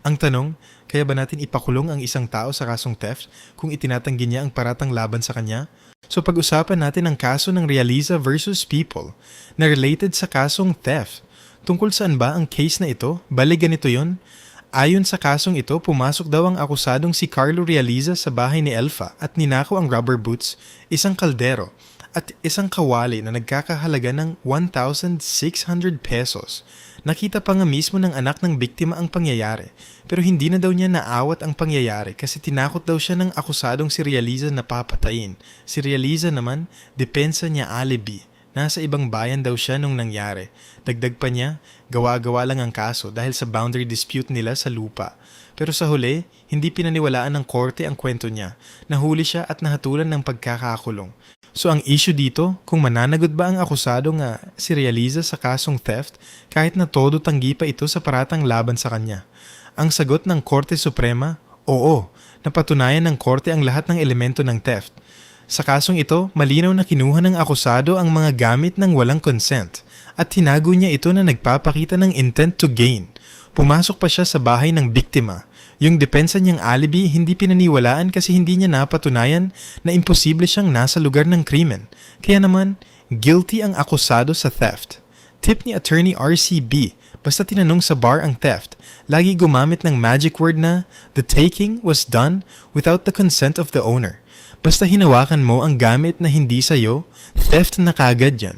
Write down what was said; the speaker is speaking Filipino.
Ang tanong, kaya ba natin ipakulong ang isang tao sa kasong theft kung itinatanggi niya ang paratang laban sa kanya? So pag-usapan natin ang kaso ng Realiza versus People na related sa kasong theft. Tungkol saan ba ang case na ito? Bale ganito yon. Ayon sa kasong ito, pumasok daw ang akusadong si Carlo Realiza sa bahay ni Elfa at ninakaw ang rubber boots, isang kaldero, at isang kawali na nagkakahalaga ng 1,600 pesos. Nakita pa nga mismo ng anak ng biktima ang pangyayari, pero hindi na daw niya naawat ang pangyayari kasi tinakot daw siya ng akusadong si Realiza na papatayin. Si Realiza naman, depensa niya alibi. Nasa ibang bayan daw siya nung nangyari. Dagdag pa niya, gawa-gawa lang ang kaso dahil sa boundary dispute nila sa lupa. Pero sa huli, hindi pinaniwalaan ng korte ang kwento niya. Nahuli siya at nahatulan ng pagkakakulong. So ang issue dito, kung mananagot ba ang akusado nga si Realiza sa kasong theft kahit na todo tanggi pa ito sa paratang laban sa kanya? Ang sagot ng Korte Suprema, oo, napatunayan ng korte ang lahat ng elemento ng theft. Sa kasong ito, malinaw na kinuha ng akusado ang mga gamit ng walang consent at tinago niya ito na nagpapakita ng intent to gain. Pumasok pa siya sa bahay ng biktima. Yung depensa niyang alibi hindi pinaniwalaan kasi hindi niya napatunayan na imposible siyang nasa lugar ng krimen. Kaya naman, guilty ang akusado sa theft. Tip ni Attorney RCB, basta tinanong sa bar ang theft, lagi gumamit ng magic word na the taking was done without the consent of the owner. Basta hinawakan mo ang gamit na hindi sa'yo, theft na kagad yan.